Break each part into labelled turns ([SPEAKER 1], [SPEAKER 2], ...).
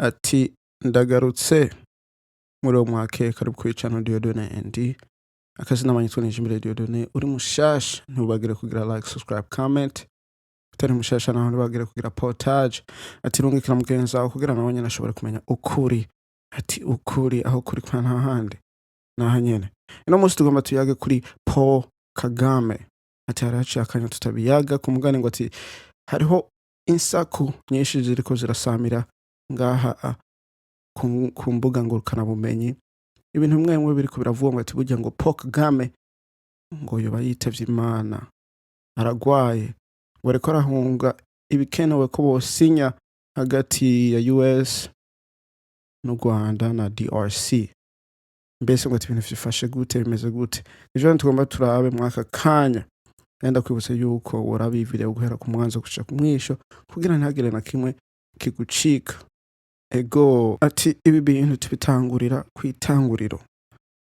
[SPEAKER 1] Ati ndagarutse muri uwo mwaka karibu kwicana Dieudonné ND akazina manyitwa Nijimbere Dieudonné uri mushasha ntubagire kugira like subscribe comment utari mushasha naho ntubagire kugira partage ati rungikira mugenzi wawe kugira nawe nyene ashobore kumenya ukuri ati ukuri aho kuri kwa nta handi naha nyene ino munsi tugomba tuyage kuri Paul Kagame ati haraciye akanya tutabiyaga ku mugani ngo ati hariho insaku nyinshi ziriko zirasamira ngaha ku mbuga ngurukana bumenyi ibintu bimwe biriko biravuga ngo ati burya ngo Paul Kagame ngo yoba yitavye Imana aragwaye ngo ariko arahunga ibikenewe ko bosinya hagati ya US n'u Rwanda na DRC. Mbese ngo ati ibintu vyifashe gute bimeze gute ejo tugomba turabe mwaka kanya enda kwibutsa yuko worabi video guhera ku mwanzo gushika ku mwisho kugira ntagire na kimwe kigucika. Ego ati ibi bintu tubitangurira kwitanguriro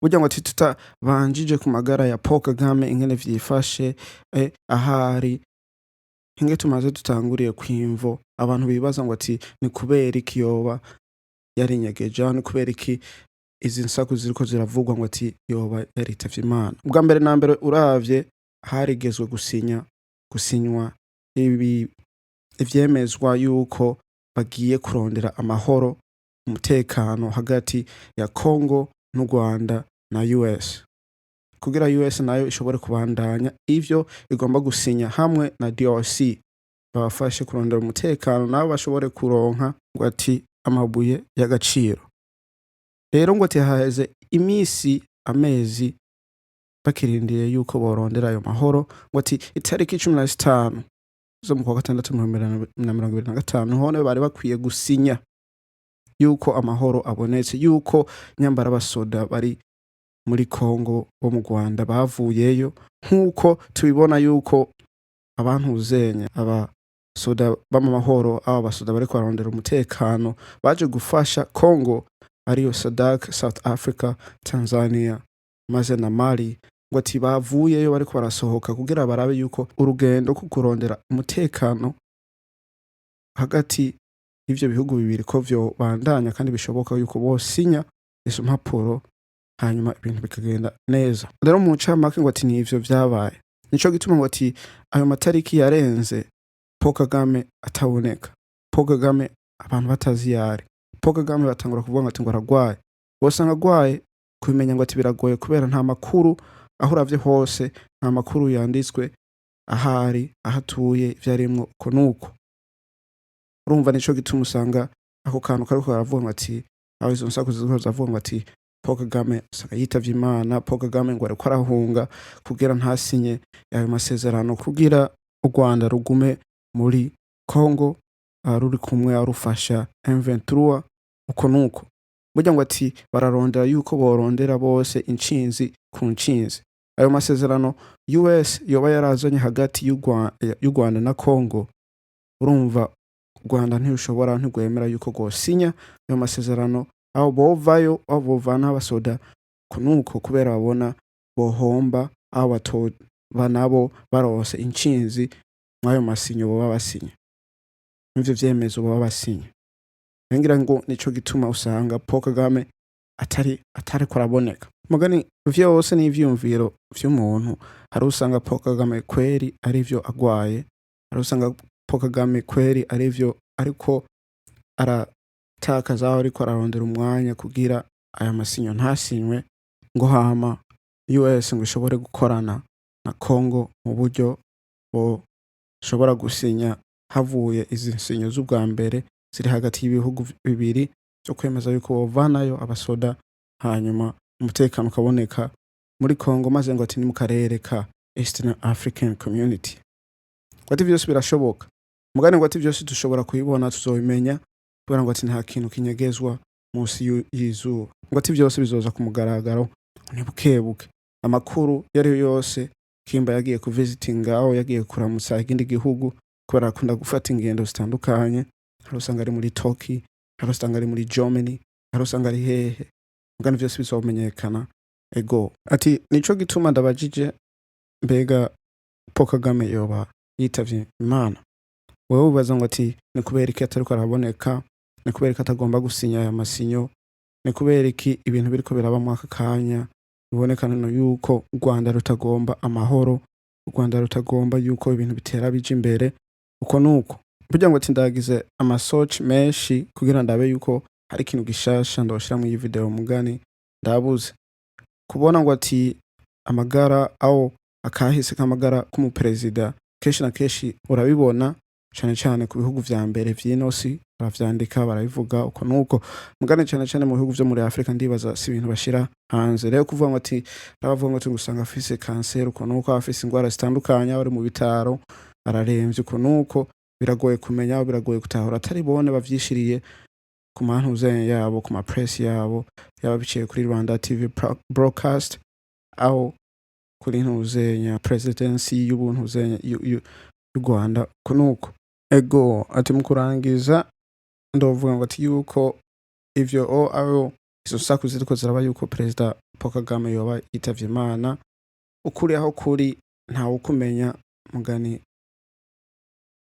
[SPEAKER 1] burya ngo ati tutabanjije ku magara ya Paul Kagame ingene vyifashe ahari hinge tumaze dutanguriye kwimvo abantu bibaza ngo ati ni kubera iki yoba yarinyegeje ni kubera iki izi nsaku ziriko ziravugwa ngo ati yoba yaritavye Imana. Ubwa mbere na mbere uravye harigezwe gusinywa ibi ivyemezwa yuko bagiye kurondera amahoro umutekano hagati ya Congo n'u Rwanda na US kugira US nayo ishobore kubandanya ivyo igomba gusinya hamwe na DRC babafashe kurondera umutekano nabo bashobore kuronka ngo ati amabuye y'agaciro. Rero ngo ati haheze imisi amezi bakirindiye yuko borondera ayo mahoro ngo ati itariki 15 zo mu kwa gatandatu 2025 hone bari bakwiye gusinya yuko amahoro abonetse yuko nyambara abasoda bari muri Congo bo mu Rwanda bavuyeyo nkuko tubibona yuko abantu uzenya abasoda b'amahoro aba basoda bari kwarondera umutekano baje gufasha Congo ariyo SADC, South Africa, Tanzania maze na Mali ngo ati bavuyeyo bari barasohoka kugira barabe yuko urugendo ku kurondera umutekano hagati y'ivyo bihugu bibiri ko vyo bandanya kandi bishoboka yuko bosinya izo mpapuro hanyuma ibintu bikagenda neza. Rero mu ncamake ngo ati nivyo vyabaye nico gituma ngo ati ayo matariki yarenze Paul Kagame ataboneka. Paul Kagame abantu batazi yari Paul Kagame batangura kuvuga ngo ati ngo aragwaye bose ngagwaye kubimenya ngo ati biragoye kubera nta makuru aho uravye hose nta makuru yanditswe ahari ahatuye vyarimwo uko nuko. Urumva nico gituma usanga ako kantu kariko karavuga ngo ati aho izo nsaku ziriko zavuga ngo ati Paul Kagame usanga yitavye Imana Paul Kagame ngo ariko arahunga kugira ntasinye ayo masezerano kugira u Rwanda rugume muri Congo ruri kumwe arufasha M23 uko nuko. Burya ngo ati bararondera yuko borondera bose incinzi ku ncinzi. Ayo masezerano US yoba yarazanye hagati y'u Rwanda na Congo. Urumva Rwanda ntirushobora ntigwemera yuko gosinya ayo masezerano aho bovayo aho bovana abasoda kunuko kubera babona bohomba aho batoba nabo barose incinzi mwayo masinyo bo babasinye n'ivyo vyemezo bo babasinye. Ngira ngo nico gituma usanga Paul Kagame atari kuraboneka mugani vyose n'ivyumviro vy'umuntu hari usanga Paul Kagame kweri arivyo agwaye hari usanga Paul Kagame kweri arivyo ariko aratakaza aho ariko ararondera umwanya kugira aya masinyo ntasinywe ngo hama US ngo ishobore gukorana na Congo mu buryo shobora gusinya havuye izi nsinyo z'ubwa mbere ziri hagati y'ibihugu bibiri cyo kwemeza yuko bovanayo abasoda hanyuma umutekano ukaboneka muri Congo maze ngo ati ni mu karere ka Eastern African Community. Kwati vyose birashoboka mugane ngo ati vyose dushobora kuyibona tuzobimenya kubera ngo ati nta kintu kinyegezwa munsi y'izuba ngo ati vyose bizoza ku mugaragaro ni bukebuke. Amakuru yari yose Kimba yagiye ku visiting aho yagiye kuramutsa ikindi gihugu kubera akunda gufata ingendo zitandukanye hari usanga ari muri Turkey hari usanga ari muri Germany hari usanga ari hehe mugane vyose bizomenyekana. Ego ati nico gituma ndabajije mbega Paul Kagame yoba yitavye Imana. Wewe ubaza ngo ati ni kubera iki atariko araboneka ni kubera iki atagomba gusinya aya masinyo, ni kubera iki ibintu biriko biraba muri aka kanya bibonekana yuko u Rwanda rutagomba amahoro, u Rwanda rutagomba yuko ibintu bitera bija imbere, uko nuko burya ngo ati ndagize amasearch menshi kugira ndabe yuko hari ikintu gishasha ndoshira mu iyi video mugani ndabuze kubona ngo ati amagara aho akahise k'amagara k'umuperezida kenshi na kenshi urabibona cane cane ku bihugu vya mbere vy'inosi baravyandika barabivuga uko nuko mugani cane cane mu bihugu vyo muri Afrika ndibaza si ibintu bashira hanze rero kuvuga ngo ati aravuga ngo ati gusanga afise cancer uko nuko afise ingwara zitandukanye bari mu bitaro araremvye uko nuko biragoye kumenya biragoye gutahura atari bone bavyishiriye ku mantuze yabo ku ma press yabo yaba biciye kuri Rwanda TV broadcast aho kuri ntuzenya presidency y'ubuntu y'u Rwanda kunuko ego ati mukurangiza ndovuga ngo ati yuko ivyo aro izo saku ziriko ziraba yuko president Paul Kagame yoba yitavye Imana ukuri aho kuri nta ukumenya mugani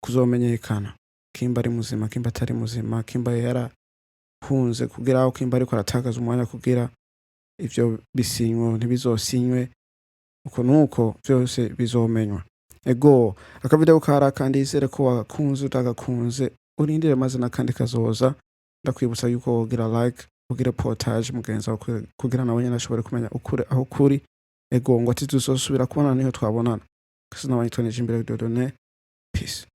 [SPEAKER 1] kuzomenyekana kimba ari muzima kimba atari muzima kimba yarahunze kugira aho kimba ariko aratakaza umwanya kugira ivyo bisinywe ntibizosinywe uko nuko byose bizomenywa ego akavideo kara kandi izere ko wakunze utagakunze urindire maze nakandi kazoza ndakwibutsa yuko wogira like ugira portage mugenza kugira nawe nyine ashobore kumenya ukure aho kuri ego ngo ati tuzosubira kubona niho twabonana kasi nabanyitwaneje imbere Dieudonné peace.